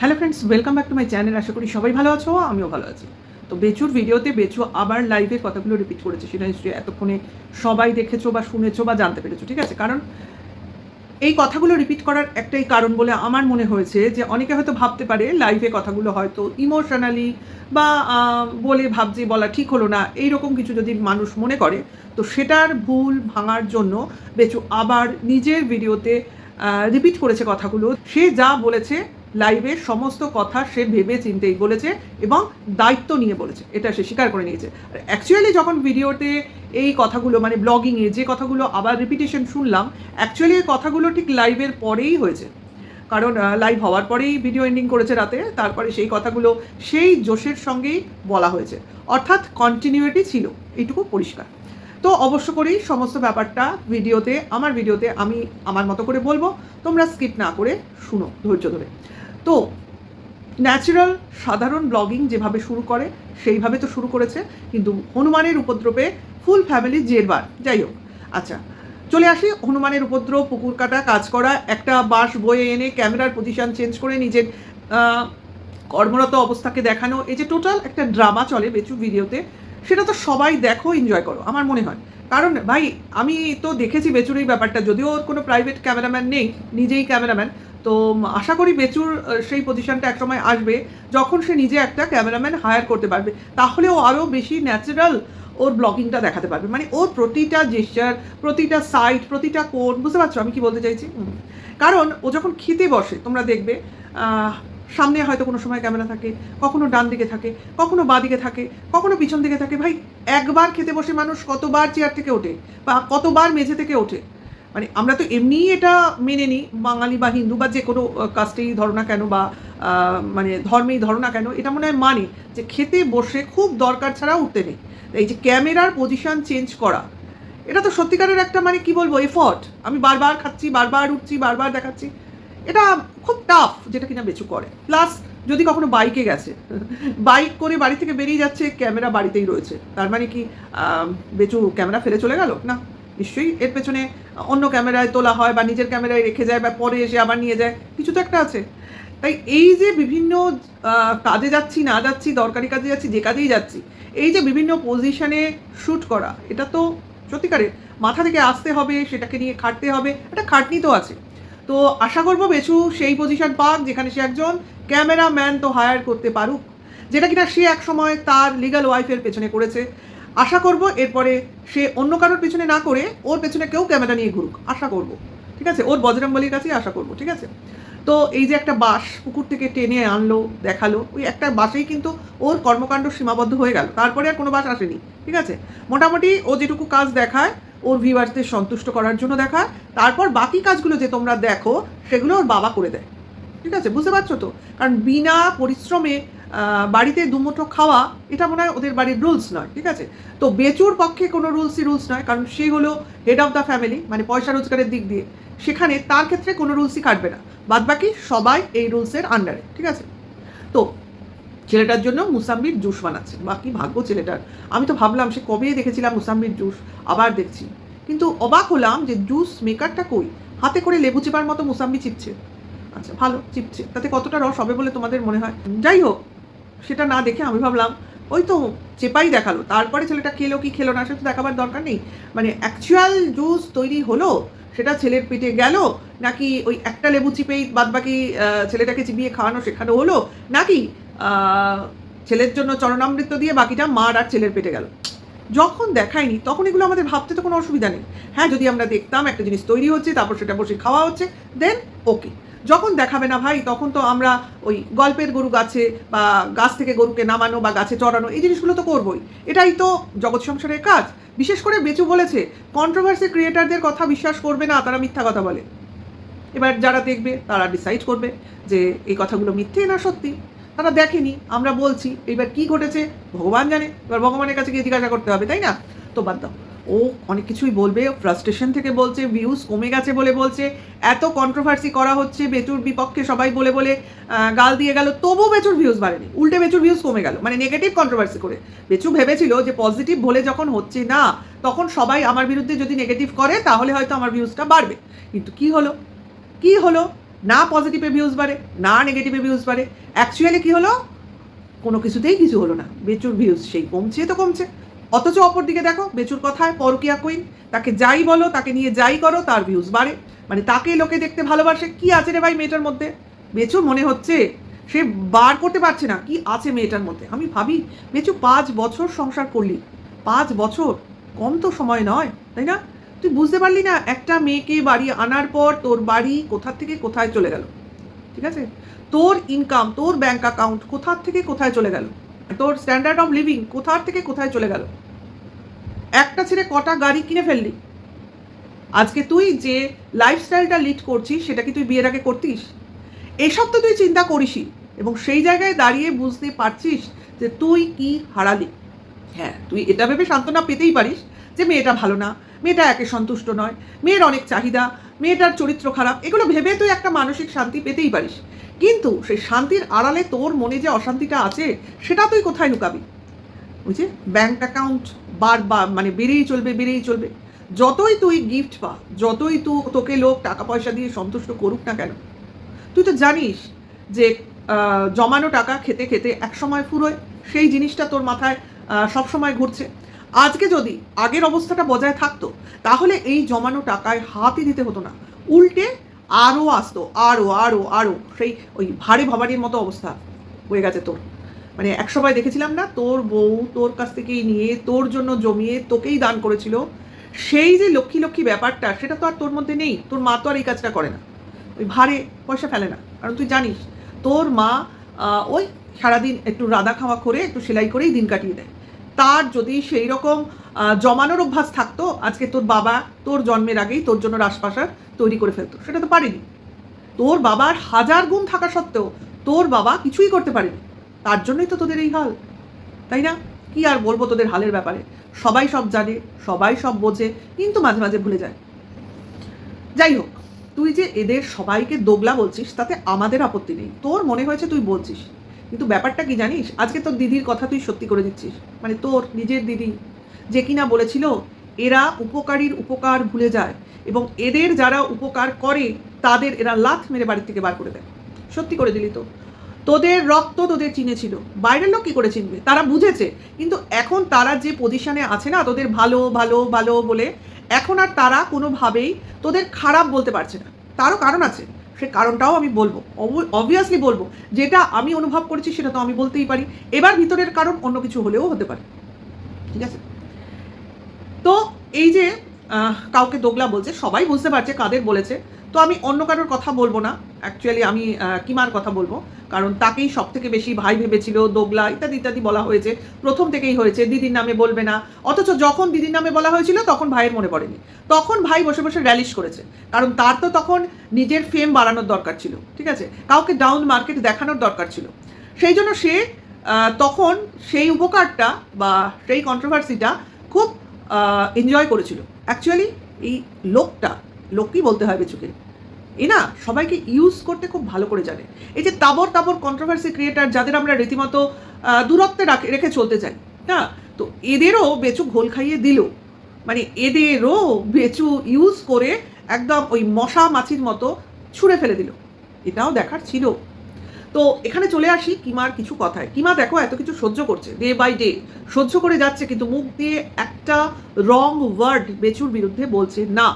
Hello friends, welcome back to my channel. আশা করি সবাই ভালো আছো, আমিও ভালো আছি। তো বেচুর ভিডিওতে বেচু আবার লাইভে কথাগুলো রিপিট করেছে, সেটা নিশ্চয়ই এতক্ষণে সবাই দেখেছো বা শুনেছো বা জানতে পেরেছো, ঠিক আছে? কারণ এই কথাগুলো রিপিট করার একটাই কারণ বলে আমার মনে হয়েছে যে অনেকে হয়তো ভাবতে পারে লাইভে কথাগুলো হয়তো ইমোশনালি বা বলে ভাবছে বলা ঠিক হলো না, এইরকম কিছু যদি মানুষ মনে করে, তো সেটার ভুল ভাঙার জন্য বেচু আবার নিজের ভিডিওতে রিপিট করেছে কথাগুলো। সে যা বলেছে লাইভে সমস্ত কথা সে ভেবে চিন্তেই বলেছে এবং দায়িত্ব নিয়ে বলেছে, এটা সে স্বীকার করে নিয়েছে। আর অ্যাকচুয়ালি যখন ভিডিওতে এই কথাগুলো মানে ব্লগিংয়ে যে কথাগুলো আবার রিপিটেশন শুনলাম, অ্যাকচুয়ালি এই কথাগুলো ঠিক লাইভের পরেই হয়েছে। কারণ লাইভ হওয়ার পরেই ভিডিও এন্ডিং করেছে রাতে, তারপরে সেই কথাগুলো সেই জোশের সঙ্গেই বলা হয়েছে, অর্থাৎ কন্টিনিউটি ছিল, এইটুকু পরিষ্কার। তো অবশ্য করেই সমস্ত ব্যাপারটা ভিডিওতে আমার ভিডিওতে আমি আমার মতো করে বলবো, তোমরা স্কিপ না করে শুনো ধৈর্য ধরে। তো ন্যাচারাল সাধারণ ব্লগিং যেভাবে শুরু করে সেইভাবে তো শুরু করেছে, কিন্তু হনুমানের উপদ্রবে ফুল ফ্যামিলি জেরবার। যাই হোক, আচ্ছা চলে আসি। হনুমানের উপদ্রব, পুকুর কাটা, কাজ করা, একটা বাঁশ বয়ে এনে ক্যামেরার পজিশন চেঞ্জ করে নিজের কর্মরত অবস্থাকে দেখানো, এই যে টোটাল একটা ড্রামা চলে বেচু ভিডিওতে, সেটা তো সবাই দেখো, এনজয় করো আমার মনে হয়। কারণ ভাই আমি তো দেখেছি বেচুর এই ব্যাপারটা, যদিও ওর কোনো প্রাইভেট ক্যামেরাম্যান নেই, নিজেই ক্যামেরাম্যান। তো আশা করি বেচুর সেই পজিশনটা একসময় আসবে যখন সে নিজে একটা ক্যামেরাম্যান হায়ার করতে পারবে, তাহলে ও আরও বেশি ন্যাচারাল ওর ব্লগিংটা দেখাতে পারবে। মানে ওর প্রতিটা জেস্চার, প্রতিটা সাইট, প্রতিটা কোণ, বুঝতে পারছো আমি কি বলতে চাইছি? কারণ ও যখন খেতে বসে তোমরা দেখবে সামনে হয়তো কোনো সময় ক্যামেরা থাকে, কখনো ডান দিকে থাকে, কখনো বাঁ দিকে থাকে, কখনো পিছন দিকে থাকে। ভাই একবার খেতে বসে মানুষ কতবার চেয়ার থেকে ওঠে বা কতবার মেঝে থেকে ওঠে? মানে আমরা তো এমনিই এটা মেনে নিই, বাঙালি বা হিন্দু বা যে কোনো কাস্টেই ধরো না কেন বা মানে ধর্মেই ধরো না কেন, এটা মনে হয় মানে যে খেতে বসে খুব দরকার ছাড়া উঠতে নেই। এই যে ক্যামেরার পজিশন চেঞ্জ করা, এটা তো সত্যিকারের একটা মানে কি বলবো এফর্ট। আমি বারবার খাচ্ছি, বারবার উঠছি, বারবার দেখাচ্ছি, এটা খুব টাফ, যেটা কিনা বেচু করে। প্লাস যদি কখনো বাইকে গেছে, বাইক করে বাড়ি থেকে বেরিয়ে যাচ্ছে, ক্যামেরা বাড়িতেই রয়েছে, তার মানে কি বেচু ক্যামেরা ফেলে চলে গেল? না, নিশ্চয়ই এর পেছনে অন্য ক্যামেরায় তোলা হয় বা নিজের ক্যামেরায় রেখে যায় বা পরে এসে আবার নিয়ে যায়, কিছু তো একটা আছে। তাই এই যে বিভিন্ন কাজে যাচ্ছি, না যাচ্ছি, দরকারি কাজে যাচ্ছি, যে কাজেই যাচ্ছি, এই যে বিভিন্ন পজিশনে শ্যুট করা, এটা তো সত্যিকারে মাথা থেকে আসতে হবে, সেটাকে নিয়ে খাটতে হবে, একটা খাটনি তো আছে। তো আশা করবো বেচু সেই পজিশন পাক যেখানে সে একজন ক্যামেরাম্যান তো হায়ার করতে পারুক, যেটা কিনা সে এক সময় তার লিগ্যাল ওয়াইফের পেছনে করেছে। আশা করব এরপরে সে অন্য কারোর পেছনে না করে ওর পেছনে কেউ ক্যামেরা নিয়ে ঘুরুক, আশা করব, ঠিক আছে? ওর বজরংবলীর কাছেই আশা করব, ঠিক আছে? তো এই যে একটা বাঁশ পুকুর থেকে টেনে আনলো, দেখালো, ওই একটা বাঁশেই কিন্তু ওর কর্মকাণ্ড সীমাবদ্ধ হয়ে গেল, তারপরে আর কোনো বাঁশ আসেনি, ঠিক আছে? মোটামুটি ও যেটুকু কাজ দেখায় ওর ভিউয়ার্সদের সন্তুষ্ট করার জন্য দেখায়, তারপর বাকি কাজগুলো যে তোমরা দেখো সেগুলো ওর বাবা করে দেয়, ঠিক আছে? বুঝতে পারছো তো? কারণ বিনা পরিশ্রমে বাড়িতে দুমুঠো খাওয়া, এটা মনে হয় ওদের বাড়ির রুলস নয়, ঠিক আছে? তো বেচুর পক্ষে কোনো রুলস নয়, কারণ সে হলো হেড অফ দ্য ফ্যামিলি, মানে পয়সা রোজগারের দিক দিয়ে সেখানে তার ক্ষেত্রে কোনো রুলসই কাটবে না, বাদবাকি সবাই এই রুলসের আন্ডারে, ঠিক আছে? তো ছেলেটার জন্য মুসাম্বির জুস বানাচ্ছে, বাকি ভাগ্য ছেলেটার। আমি তো ভাবলাম সে কবে দেখেছিলাম মুসাম্বির জুস, আবার দেখছি, কিন্তু অবাক হলাম যে জুস মেকারটা কই, হাতে করে লেবু চিপার মতো মুসাম্বি চিপছে। আচ্ছা ভালো চিপছে, তাতে কতটা রস হবে বলে তোমাদের মনে হয়? যাই হোক, সেটা না দেখে আমি ভাবলাম ওই তো চেপাই দেখালো, তারপরে ছেলেটা খেলো কি খেলো না সেটা তো দেখাবার দরকার নেই। মানে অ্যাকচুয়াল জুস তৈরি হলো, সেটা ছেলের পেটে গেল, নাকি ওই একটা লেবু চিপেই বাদবাকি ছেলেটাকে চিবিয়ে খাওয়ানো শেখানো হলো, নাকি ছেলের জন্য চরণামৃত দিয়ে বাকিটা মার আর ছেলের পেটে গেল? যখন দেখায়নি তখন এগুলো আমাদের ভাবতে তো কোনো অসুবিধা নেই। হ্যাঁ, যদি আমরা দেখতাম একটা জিনিস তৈরি হচ্ছে, তারপর সেটা বসে খাওয়া হচ্ছে, দেন ওকে। যখন দেখাবে না ভাই, তখন তো আমরা ওই গল্পের গরু গাছে বা গাছ থেকে গরুকে নামানো বা গাছে চড়ানো, এই জিনিসগুলো তো করবোই, এটাই তো জগৎ সংসারের কাজ। বিশেষ করে বেচু বলেছে কন্ট্রোভার্সি ক্রিয়েটারদের কথা বিশ্বাস করবে না, তারা মিথ্যা কথা বলে। এবার যারা দেখবে তারা ডিসাইড করবে যে এই কথাগুলো মিথ্যে না সত্যি। তারা দেখেনি, আমরা বলছি, এবার কি ঘটেছে ভগবান জানে, এবার ভগবানের কাছে গিয়ে জিজ্ঞাসা করতে হবে, তাই না? তো বাদ দাও, ও অনেক কিছুই বলবে, ফ্রাস্ট্রেশন থেকে বলছে, ভিউজ কমে গেছে বলে বলছে, এত কন্ট্রোভার্সি করা হচ্ছে বেচুর বিপক্ষে সবাই বলে বলে গাল দিয়ে গেল, তবু বেচুর ভিউজ বাড়েনি, উল্টে বেচুর ভিউজ কমে গেল, মানে নেগেটিভ কন্ট্রোভার্সি করে। বেচু ভেবেছিল যে পজিটিভ বলে যখন হচ্ছে না, তখন সবাই আমার বিরুদ্ধে যদি নেগেটিভ করে তাহলে হয়তো আমার ভিউজটা বাড়বে, কিন্তু কি হলো? কি হলো? না পজিটিভে ভিউজ বাড়ে, না নেগেটিভে ভিউজ বাড়ে। অ্যাকচুয়ালি কী হলো, কোনো কিছুতেই কিছু হলো না, বেচুর ভিউজ সেই কমছে তো কমছে। অথচ অপরদিকে দেখো, বেচুর কথায় পরকিয়া কুইন, তাকে যাই বলো, তাকে নিয়ে যাই করো, তার ভিউজ বাড়ে। মানে তাকে লোকে দেখতে ভালোবাসে। কি আছে রে ভাই মেয়েটার মধ্যে? বেচুর মনে হচ্ছে সে বার করতে পারছে না কি আছে মেয়েটার মধ্যে। আমি ভাবি, বেচু 5 বছর সংসার করলি, 5 বছর কম তো সময় নয়, তাই না? তুই বুঝতে পারলি না একটা মেয়েকে বাড়ি আনার পর তোর বাড়ি কোথা থেকে কোথায় চলে গেল, ঠিক আছে? তোর ইনকাম, তোর ব্যাংক অ্যাকাউন্ট কোথা থেকে কোথায় চলে গেল, তোর স্ট্যান্ডার্ড অফ লিভিং কোথা থেকে কোথায় চলে গেল। একটা ছেড়ে কটা গাড়ি কিনে ফেললি। আজকে তুই যে লাইফস্টাইলটা লিড করছিস সেটা কি তুই বিয়ের আগে করতিস? এসব তো তুই চিন্তা করিসই, এবং সেই জায়গায় দাঁড়িয়ে বুঝতে পারছিস যে তুই কি হারালি। হ্যাঁ, তুই এটা ভেবে সান্ত্বনা পেতেই পারিস যে মেয়েটা ভালো না, মেয়েটা একে সন্তুষ্ট নয়, মেয়ের অনেক চাহিদা, মেয়েটার চরিত্র খারাপ, এগুলো ভেবে তুই একটা মানসিক শান্তি পেতেই পারিস। কিন্তু সেই শান্তির আড়ালে তোর মনে যে অশান্তিটা আছে সেটা তুই কোথায় লুকাবি? বুঝে, ব্যাংক অ্যাকাউন্ট মানে বেড়েই চলবে, বেড়েই চলবে। যতই তুই গিফট পা, যতই তোকে লোক টাকা পয়সা দিয়ে সন্তুষ্ট করুক না কেন, তুই তো জানিস যে জমানো টাকা খেতে খেতে একসময় ফুরোয়। সেই জিনিসটা তোর মাথায় সবসময় ঘুরছে। আজকে যদি আগের অবস্থাটা বজায় থাকতো তাহলে এই জমানো টাকায় হাতই দিতে হতো না, উল্টে আরও আসতো, আরও আরও আরও সেই ওই ভারী ভাবারির মতো অবস্থা হয়ে গেছে তোর। মানে একসময় দেখেছিলাম না, তোর বউ তোর কাছ থেকেই নিয়ে তোর জন্য জমিয়ে তোকেই দান করেছিল। সেই যে লক্ষ্মী লক্ষ্মী ব্যাপারটা সেটা তো আর তোর মধ্যে নেই। তোর মা তো আর এই কাজটা করে না, ওই ভারে পয়সা ফেলে না। কারণ তুই জানিস তোর মা ওই সারাদিন একটু রাধা খাওয়া করে একটু সেলাই করেই দিন কাটিয়ে দেয়। তার যদি সেই রকম জমানোর অভ্যাস থাকতো, আজকে তোর বাবা তোর জন্মের আগেই তোর জন্য রাজপ্রাসাদ তৈরি করে ফেলতো। সেটা তো পারেনি। তোর বাবার 1000 গুণ থাকা সত্ত্বেও তোর বাবা কিছুই করতে পারেনি। তার জন্যই তো তোদের এই হাল, তাই না? কি আর বলবো তোদের হালের ব্যাপারে। সবাই সব জানে, সবাই সব বোঝে, কিন্তু মাঝে মাঝে ভুলে যায়। যাই হোক, তুই যে এদের সবাইকে দোগলা বলছিস তাতে আমাদের আপত্তি নেই। তোর মনে হয়েছে তুই বলছিস, কিন্তু ব্যাপারটা কি জানিস? আজকে তোর দিদির কথা তুই সত্যি করে দিচ্ছিস। মানে তোর নিজের দিদি, যে কিনা বলেছিল এরা উপকারীর উপকার ভুলে যায় এবং এদের যারা উপকার করে তাদের এরা লাথ মেরে বাড়ির থেকে বার করে দেয়। সত্যি করে দিলি তো। তোদের রক্ত তোদের চিনেছিল, বাইরের লোক কী করে চিনবে? তারা বুঝেছে, কিন্তু এখন তারা যে পজিশনে আছে না, তোদের ভালো ভালো ভালো বলে, এখন আর তারা কোনোভাবেই তোদের খারাপ বলতে পারছে না। তারও কারণ আছে, সে কারণটাও আমি বলবো, অবভিয়াসলি বলবো। যেটা আমি অনুভব করেছি সেটা তো আমি বলতেই পারি। এবার ভিতরের কারণ অন্য কিছু হলেও হতে পারে, ঠিক আছে? তো এই যে কাউকে দোগলা বলছে, সবাই বুঝতে পারছে কাদের বলেছে। তো আমি অন্য কারোর কথা বলবো না, অ্যাকচুয়ালি আমি কিমার কথা বলবো। কারণ তাকেই সব থেকে বেশি ভাই ভেবেছিল, দোগলা ইত্যাদি ইত্যাদি বলা হয়েছে, প্রথম থেকেই হয়েছে। দিদির নামে বলবে না, অথচ যখন দিদির নামে বলা হয়েছিল তখন ভাইয়ের মনে পড়েনি। তখন ভাই বসে বসে র্যালিশ করেছে, কারণ তার তো তখন নিজের ফেম বাড়ানোর দরকার ছিল, ঠিক আছে? কাউকে ডাউন মার্কেট দেখানোর দরকার ছিল। সেই জন্য সে তখন সেই উপকারটা বা সেই কন্ট্রোভার্সিটা খুব এনজয় করেছিল। অ্যাকচুয়ালি এই লোকই বলতে হয় বেচুকে, এ না সবাইকে ইউজ করতে খুব ভালো করে জানে। এই যে তাবর তাবর কন্ট্রোভার্সি ক্রিয়েটার যাদের আমরা রীতিমতো দূরত্বে রেখে চলতে চাই না, তো এদেরও বেচু ঘোল খাইয়ে দিল। মানে এদেরও বেচু ইউজ করে একদম ওই মশা মাছির মতো ছুঁড়ে ফেলে দিল। এটাও দেখার ছিল। তো এখানে চলে আসি কিমার কিছু কথায়। কিমা দেখো এত কিছু সহ্য করছে, ডে বাই ডে সহ্য করে যাচ্ছে, কিন্তু মুখ দিয়ে একটা রং ওয়ার্ড বেচুর বিরুদ্ধে বলছে না।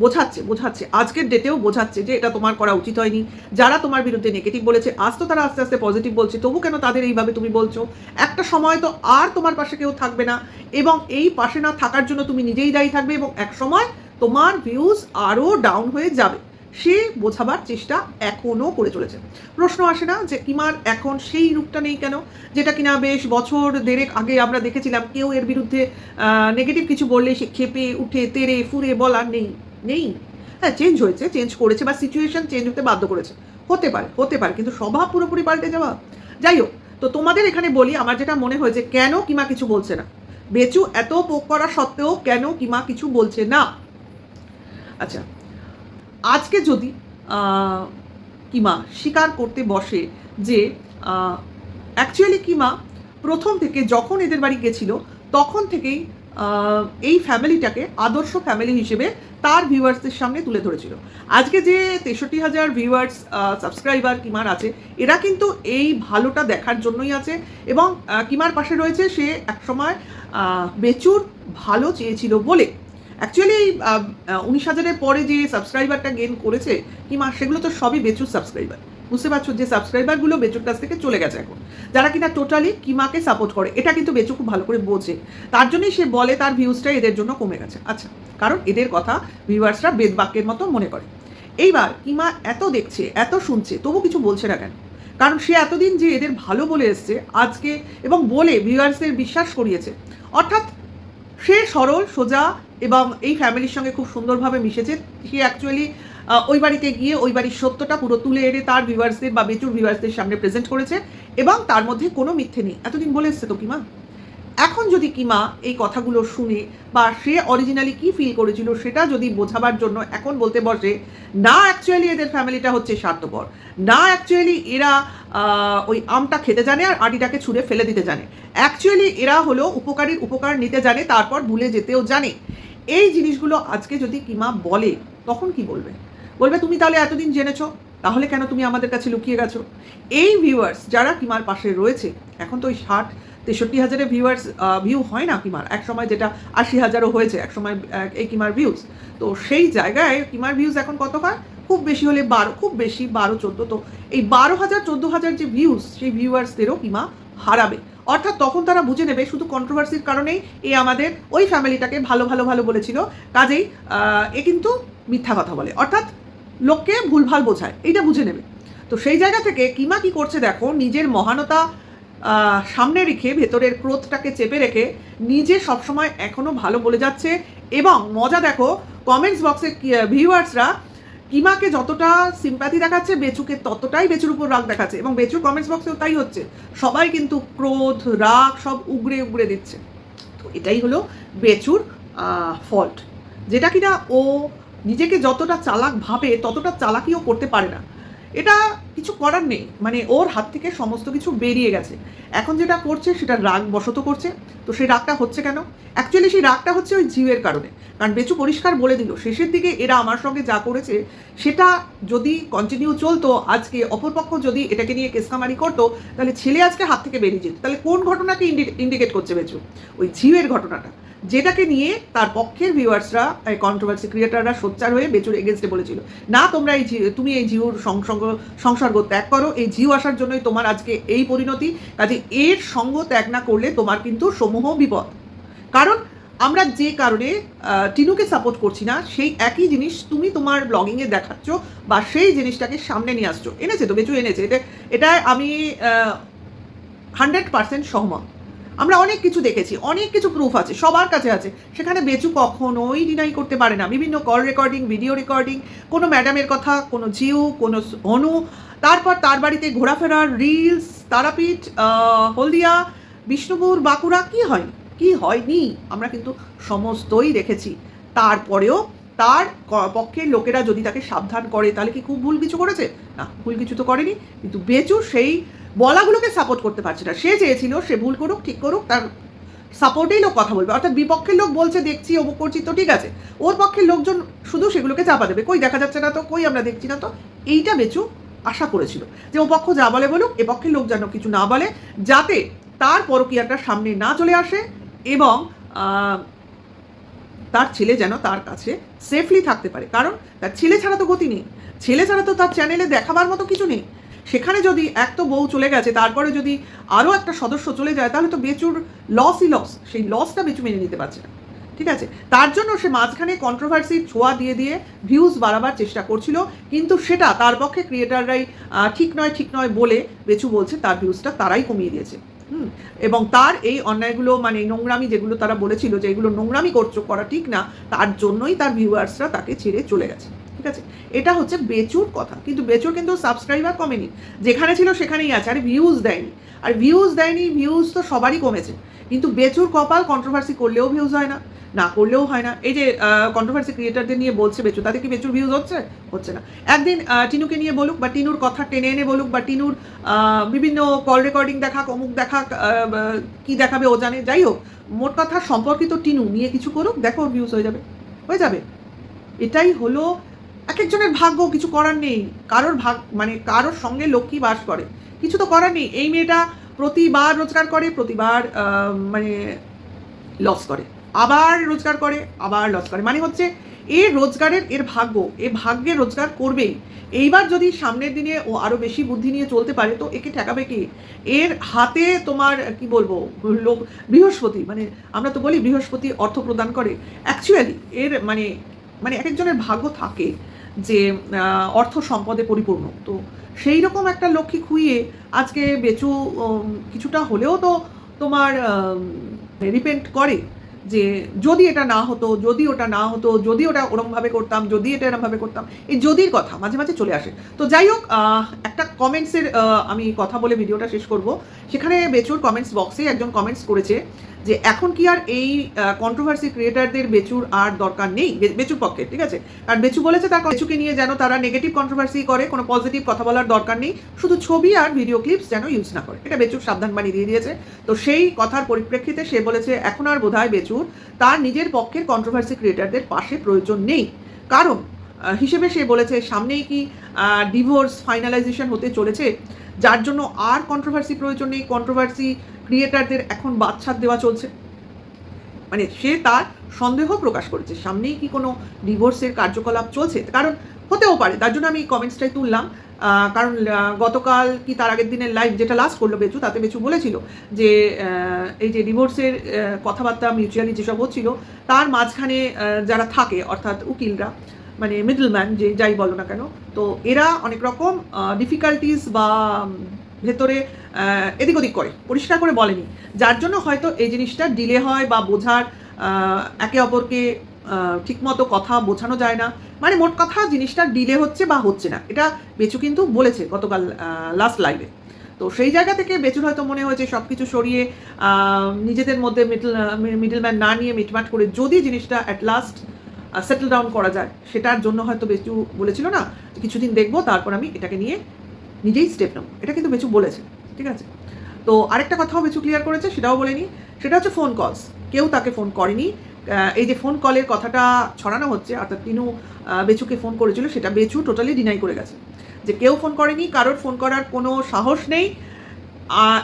বোঝাচ্ছে আজকের ডেটেও বোঝাচ্ছে যে এটা তোমার করা উচিত হয়নি। যারা তোমার বিরুদ্ধে নেগেটিভ বলেছে, আজ তো তারা আস্তে আস্তে পজিটিভ বলছে, তবু কেন তাদের এইভাবে তুমি বলছো? একটা সময় তো আর তোমার পাশে কেউ থাকবে না, এবং এই পাশে না থাকার জন্য তুমি নিজেই দায়ী থাকবে, এবং এক সময় তোমার ভিউজ আরও ডাউন হয়ে যাবে। সে বোঝাবার চেষ্টা এখনও করে চলেছে। প্রশ্ন আসে না যে কিমার এখন সেই রূপটা নেই কেন, যেটা কিনা বেশ বছর দেড়েক আগে আমরা দেখেছিলাম। কেউ এর বিরুদ্ধে নেগেটিভ কিছু বললে সে খেপে উঠে তেরে ফুরে বলার নেই। হ্যাঁ, চেঞ্জ হয়েছে, চেঞ্জ করেছে, বা সিচুয়েশন চেঞ্জ হতে বাধ্য করেছে, হতে পারে, কিন্তু স্বভাব পুরোপুরি পাল্টে যাওয়া। যাই হোক, তো তোমাদের এখানে বলি আমার যেটা মনে হয়েছে, কেন কিমা কিছু বলছে না? বেচু এত পোক করা সত্ত্বেও কেন কিমা কিছু বলছে না? আচ্ছা, আজকে যদি কিমা স্বীকার করতে বসে যে অ্যাকচুয়ালি কিমা প্রথম থেকে যখন এদের বাড়ি গেছিল তখন থেকেই এই ফ্যামিলিটাকে আদর্শ ফ্যামিলি হিসেবে তার ভিউয়ার্সদের সামনে তুলে ধরেছিল। আজকে যে 63,000 ভিউয়ার্স সাবস্ক্রাইবার কিমার আছে, এরা কিন্তু এই ভালোটা দেখার জন্যই আছে এবং কিমার পাশে রয়েছে। সে একসময় বেচুর ভালো চেয়েছিল বলে অ্যাকচুয়ালি 19,000-এর পরে যে সাবস্ক্রাইবারটা গেইন করেছে কিমা, সেগুলো তো সবই বেচুর সাবস্ক্রাইবার। বুঝতে পারছো, যে সাবস্ক্রাইবারগুলো বেচুর কাছ থেকে চলে গেছে এখন, যারা কিনা টোটালি কিমাকে সাপোর্ট করে। এটা কিন্তু বেচু খুব ভালো করে বোঝে, তার জন্যই সে বলে তার ভিউজটা এদের জন্য কমে গেছে। আচ্ছা, কারণ এদের কথা ভিউয়ার্সরা বেদবাক্যের মতো মনে করে। এইবার কিমা এত দেখছে, এত শুনছে, তবু কিছু বলছে না কেন? কারণ সে এতদিন যে এদের ভালো বলে এসছে আজকে, এবং বলে ভিউয়ার্সদের বিশ্বাস করিয়েছে, অর্থাৎ সে সরল সোজা এবং এই ফ্যামিলির সঙ্গে খুব সুন্দরভাবে মিশেছে। সে অ্যাকচুয়ালি ওই বাড়িতে গিয়ে ওই বাড়ির সত্যটা পুরো তুলে এনে তার ভিউয়ার্সদের বা বেচুর ভিউয়ার্সদের সামনে প্রেজেন্ট করেছে এবং তার মধ্যে কোনো মিথ্যে নেই। এতদিন বলে এসছে তো কিমা। এখন যদি কিমা এই কথাগুলো শুনে বা সে অরিজিনালি কি ফিল করেছিল সেটা যদি বোঝাবার জন্য এখন বলতে বসে, না অ্যাকচুয়ালি এদের ফ্যামিলিটা হচ্ছে স্বার্থপর, না অ্যাকচুয়ালি এরা ওই আমটা খেতে জানে আর আটিটাকে ছুঁড়ে ফেলে দিতে জানে, অ্যাকচুয়ালি এরা হলো উপকারীর উপকার নিতে জানে, তারপর ভুলে যেতেও জানে, এই জিনিসগুলো আজকে যদি কিমা বলে, তখন কি বলবে? বলবে তুমি তাহলে এতদিন জেনেছো, তাহলে কেন তুমি আমাদের কাছে লুকিয়ে গেছো? এই ভিউয়ার্স যারা কিমার পাশে রয়েছে, এখন তো ওই 60-63,000 ভিউয়ার্স ভিউ হয় না কিমার, এক সময় যেটা 80,000-ও হয়েছে এক সময় এই কিমার ভিউজ। তো সেই জায়গায় কিমার ভিউজ এখন কত হয়? খুব বেশি হলে 12, খুব বেশি 12-14। তো এই 12,000-14,000 যে ভিউজ, সেই ভিউয়ার্সদেরও কিমা হারাবে। অর্থাৎ তখন তারা বুঝে নেবে শুধু কন্ট্রোভার্সির কারণেই এ আমাদের ওই ফ্যামিলিটাকে ভালো ভালো ভালো বলেছিল, কাজেই এ কিন্তু মিথ্যা কথা বলে, অর্থাৎ লোককে ভুলভাল বোঝায়, এইটা বুঝে নেবে। তো সেই জায়গা থেকে কিমা কি করছে দেখো, নিজের মহানতা সামনে রেখে, ভেতরের ক্রোধটাকে চেপে রেখে নিজে সবসময় এখনও ভালো বলে যাচ্ছে। এবং মজা দেখো, কমেন্টস বক্সে ভিউয়ার্সরা কিমাকে যতটা সিম্প্যাথি দেখাচ্ছে, বেচুকে ততটাই বেচুর উপর রাগ দেখাচ্ছে, এবং বেচুর কমেন্টস বক্সেও তাই হচ্ছে। সবাই কিন্তু ক্রোধ রাগ সব উগড়ে উগড়ে দিচ্ছে। তো এটাই হলো বেচুর ফল্ট, যেটা কিনা ও নিজেকে যতটা চালাক ভাবে ততটা চালাকিও করতে পারে না। এটা কিছু করার নেই, মানে ওর হাত থেকে সমস্ত কিছু বেরিয়ে গেছে। এখন যেটা করছে সেটা রাগ বশত করছে। তো সেই রাগটা হচ্ছে কেন? অ্যাকচুয়ালি সেই রাগটা হচ্ছে ওই জিউয়ের কারণে। কারণ বেচু পরিষ্কার বলে দিল, শেষের দিকে এরা আমার সঙ্গে যা করেছে সেটা যদি কন্টিনিউ চলতো, আজকে অপরপক্ষ যদি এটাকে নিয়ে কেসকামারি করতো, তাহলে ছেলে আজকে হাত থেকে বেরিয়ে যেত। তাহলে কোন ঘটনাকে ইন্ডিকেট করছে বেচু? ওই জিউয়ের ঘটনাটা, যেটাকে নিয়ে তার পক্ষের ভিউয়ার্সরা, কন্ট্রোভার্সি ক্রিয়েটাররা সোচ্চার হয়ে বেচুর এগেনস্টে বলেছিল, না তোমরা তুমি এই জিউর সংসর্গ ত্যাগ করো, এই জিউ আসার জন্যই তোমার আজকে এই পরিণতি, কাজে এর সঙ্গ ত্যাগ না করলে তোমার কিন্তু সমূহ বিপদ। কারণ আমরা যে কারণে টিনুকে সাপোর্ট করছি না, সেই একই জিনিস তুমি তোমার ব্লগিংয়ে দেখাচ্ছ বা সেই জিনিসটাকে সামনে নিয়ে আসছো। এনেছে তো বেচু, এনেছে, এটা আমি 100% সহমত। আমরা অনেক কিছু দেখেছি, অনেক কিছু প্রুফ আছে, সবার কাছে আছে, সেখানে বেচু কখনোই ডিনাই করতে পারে না। বিভিন্ন কল রেকর্ডিং, ভিডিও রেকর্ডিং, কোনো ম্যাডামের কথা, কোনো জিউ, কোনো অনু, তারপর তার বাড়িতে ঘোরাফেরার রিলস, তারাপীঠ, হলদিয়া, বিষ্ণুপুর, বাঁকুড়া, কি হয়নি আমরা কিন্তু সমস্তই দেখেছি। তারপরেও তার পক্ষের লোকেরা যদি তাকে সাবধান করে, তাহলে কি খুব ভুল কিছু করেছে? না, ভুল কিছু তো করেনি। কিন্তু বেচু সেই বলাগুলোকে সাপোর্ট করতে পারছে না। সে চেয়েছিল সে ভুল করুক, ঠিক করুক, তার সাপোর্টেই লোক কথা বলবে। অর্থাৎ বিপক্ষের লোক বলছে দেখছি, অমুক করছি, তো ঠিক আছে, ওর পক্ষের লোকজন শুধু সেগুলোকে চাপা দেবে, কই দেখা যাচ্ছে না তো, কই আমরা দেখছি না তো। এইটা বেচু আশা করেছিল যে ও পক্ষ যা বলে বলুক, এ পক্ষের লোক যেন কিছু না বলে, যাতে তার পরকীয়াটা সামনে না চলে আসে এবং তার ছেলে যেন তার কাছে সেফলি থাকতে পারে। কারণ তার ছেলে ছাড়া তো গতি নেই, ছেলে ছাড়া তো তার চ্যানেলে দেখাবার মতো কিছু নেই। সেখানে যদি এক তো বউ চলে গেছে, তারপরে যদি আরও একটা সদস্য চলে যায়, তাহলে তো বেচুর লসই লস। সেই লসটা বেচু মেনে নিতে পারছে না, ঠিক আছে। তার জন্য সে মাঝখানে কন্ট্রোভার্সির ছোঁয়া দিয়ে দিয়ে ভিউজ বাড়াবার চেষ্টা করছিল, কিন্তু সেটা তার পক্ষে ক্রিয়েটাররাই ঠিক নয় বলে বেচু বলছে তার ভিউজটা তারাই কমিয়ে দিয়েছে। এবং তার এই অন্যায়গুলো, মানে নোংরামি যেগুলো তারা বলেছিল যে এগুলো নোংরামি করা ঠিক না, তার জন্যই তার ভিউয়ার্সরা তাকে ছেড়ে চলে গেছে, ঠিক আছে। এটা হচ্ছে বেচুর কথা। কিন্তু বেচুর কিন্তু সাবস্ক্রাইবার কমেনি, যেখানে ছিল সেখানেই আছে। আর ভিউজ দেয়নি, ভিউজ তো সবারই কমেছে। কিন্তু বেচুর কপাল, কন্ট্রোভার্সি করলেও ভিউজ হয় না, না করলেও হয় না। এই যে কন্ট্রোভার্সি ক্রিয়েটারদের নিয়ে বলছে বেচু, তাতে কি বেচুর ভিউজ হচ্ছে? হচ্ছে না। একদিন টিনুকে নিয়ে বলুক বা টিনুর কথা টেনে এনে বলুক বা টিনুর বিভিন্ন কল রেকর্ডিং দেখাক, অমুক দেখাক, কি দেখাবে ও জানে, যাই হোক, মোট কথা সম্পর্কিত টিনু নিয়ে কিছু করুক, দেখো ওর ভিউজ হয়ে যাবে, হয়ে যাবে। এটাই হলো এক একজনের ভাগ্য, কিছু করার নেই। কারোর মানে কারোর সঙ্গে লক্ষ্মী বাস করে, কিছু তো করার নেই। এই মেয়েটা প্রতিবার রোজগার করে, প্রতিবার মানে লস করে, আবার রোজগার করে, আবার লস করে, মানে হচ্ছে এর রোজগারের এর ভাগ্য, এ ভাগ্যে রোজগার করবেই। এইবার যদি সামনের দিনে ও আরও বেশি বুদ্ধি নিয়ে চলতে পারে তো একে ঠেকাবে কি? এর হাতে তোমার কি বলবো, লোক বৃহস্পতি, মানে আমরা তো বলি বৃহস্পতি অর্থ প্রদান করে, অ্যাকচুয়ালি এর মানে মানে এক একজনের ভাগ্য থাকে যে অর্থ সম্পদে পরিপূর্ণ। তো সেই রকম একটা লক্ষ্মী খুইয়ে আজকে বেচু কিছুটা হলেও তো তোমার রিপেন্ট করে যে যদি এটা না হতো, যদি ওটা না হতো, যদি ওটা ওরমভাবে করতাম, যদি এটা এরমভাবে করতাম, এই যদির কথা মাঝে মাঝে চলে আসে। তো যাই হোক, একটা কমেন্টসের আমি কথা বলে ভিডিওটা শেষ করব। সেখানে বেচুর কমেন্টস বক্সে একজন কমেন্টস করেছে যে এখন কি আর এই কন্ট্রোভার্সি ক্রিয়েটারদের বেচুর আর দরকার নেই, বেচুর পক্ষে, ঠিক আছে? কারণ বেচু বলেছে তার বেচুকে নিয়ে যেন তারা নেগেটিভ কন্ট্রোভার্সি করে, কোনো পজিটিভ কথা বলার দরকার নেই, শুধু ছবি আর ভিডিও ক্লিপস যেন ইউজ না করে, এটা বেচুর সাবধান বাণী দিয়ে দিয়েছে। তো সেই কথার পরিপ্রেক্ষিতে সে বলেছে এখন আর বোধহয় বেচুর তার নিজের পক্ষের কন্ট্রোভার্সি ক্রিয়েটারদের পাশে প্রয়োজন নেই। কারণ হিসেবে সে বলেছে সামনেই কি ডিভোর্স ফাইনালাইজেশন হতে চলেছে, যার জন্য আর কন্ট্রোভার্সি প্রয়োজন নেই। কন্ট্রোভার্সি ক্রিয়েটারদের এখন বাদছাদ দেওয়া চলছে, মানে সে তার সন্দেহ প্রকাশ করেছে সামনেই কি কোনো ডিভোর্সের কার্যকলাপ চলছে, কারণ হতেও পারে, তার জন্য আমি কমেন্টসটাই তুললাম। কারণ গতকাল কি তার আগের দিনের লাইভ যেটা লাস্ট করলো বেচু, তাতে বেচু বলেছিল যে এই যে ডিভোর্সের কথাবার্তা মিউচুয়ালি যেসব হচ্ছিল তার মাঝখানে যারা থাকে অর্থাৎ উকিলরা, মানে মিডলম্যান যে যাই বলো না কেন, তো এরা অনেক রকম ডিফিকাল্টিস বা ভেতরে এদিক ওদিক করে, পরিষ্কার করে বলেনি, যার জন্য হয়তো এই জিনিসটা ডিলে হয় বা বোঝার একে অপরকে ঠিকমতো কথা বোঝানো যায় না, মানে মোট কথা জিনিসটা ডিলে হচ্ছে বা হচ্ছে না, এটা বেচু কিন্তু বলেছে গতকাল লাস্ট লাইভে। তো সেই জায়গা থেকে বেচুর হয়তো মনে হয়েছে সব কিছু সরিয়ে নিজেদের মধ্যে মিডলম্যান না নিয়ে মিটমাট করে যদি জিনিসটা অ্যাট লাস্ট সেটেল ডাউন করা যায়, সেটার জন্য হয়তো বেচু বলেছিল না কিছুদিন দেখবো তারপর আমি এটাকে নিয়ে নিজেই স্টেপ নেব, এটা কিন্তু বেচু বলেছে, ঠিক আছে? তো আরেকটা কথাও বেচু ক্লিয়ার করেছে, সেটাও বলেনি, সেটা হচ্ছে ফোন কলস, কেউ তাকে ফোন করেনি। এই যে ফোন কলের কথাটা ছড়ানো হচ্ছে, অর্থাৎ তিনু বেচুকে ফোন করেছিল, সেটা বেচু টোটালি ডিনাই করে গেছে যে কেউ ফোন করেনি, কারোর ফোন করার কোনো সাহস নেই।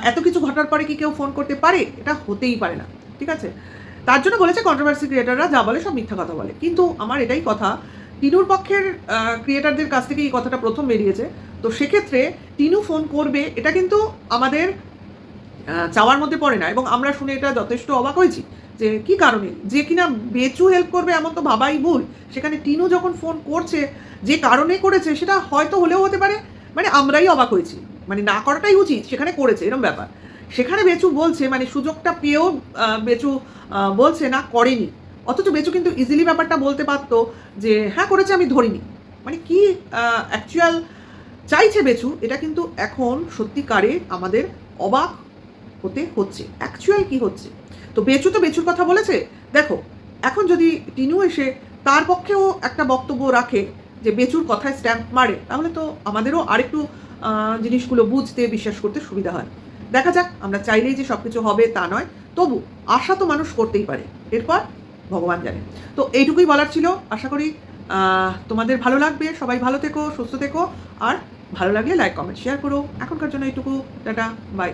এত কিছু ঘটার পরে কি কেউ ফোন করতে পারে? এটা হতেই পারে না, ঠিক আছে? তার জন্য বলেছে কন্ট্রোভার্সি ক্রিয়েটাররা যা বলে সব মিথ্যা কথা বলে। কিন্তু আমার এটাই কথা, টিনুর পক্ষের ক্রিয়েটারদের কাছ থেকে এই কথাটা প্রথম বেরিয়েছে, তো সেক্ষেত্রে টিনু ফোন করবে এটা কিন্তু আমাদের চাওয়ার মধ্যে পড়ে না, এবং আমরা শুনে এটা যথেষ্ট অবাক হয়েছি যে কি কারণে, যে কিনা বেচু হেল্প করবে এমন তো ভাবাই ভুল। সেখানে টিনু যখন ফোন করছে যে কারণে করেছে সেটা হয়তো হলেও হতে পারে, মানে আমরাই অবাক হয়েছি, মানে না করাটাই উচিত, সেখানে করেছে এরকম ব্যাপার। সেখানে বেচু বলছে, মানে সুযোগটা পেয়েও বেচু বলছে না করেনি, অথচ বেচু কিন্তু ইজিলি ব্যাপারটা বলতে পারতো যে হ্যাঁ করেছে আমি ধরিনি। মানে কি অ্যাকচুয়াল চাইছে বেচু, এটা কিন্তু এখন সত্যিকারে আমাদের অবাক হতে হচ্ছে, অ্যাকচুয়াল কি হচ্ছে। তো বেচু তো বেচুর কথা বলেছে, দেখো এখন যদি টিনু এসে তার পক্ষেও একটা বক্তব্য রাখে যে বেচুর কথায় স্ট্যাম্প মারে, তাহলে তো আমাদেরও আরেকটু জিনিসগুলো বুঝতে বিশ্বাস করতে সুবিধা হয়। দেখা যাক, আমরা চাইলেই যে সব কিছু হবে তা নয়, তবু আশা তো মানুষ করতেই পারে, এরপর ভগবান জানে। তো এইটুকুই বলার ছিল, আশা করি তোমাদের ভালো লাগবে, সবাই ভালো থেকো, সুস্থ থেকো, আর ভালো লাগলে লাইক কমেন্ট শেয়ার করো। এখনকার জন্য এইটুকু, টাটা, বাই।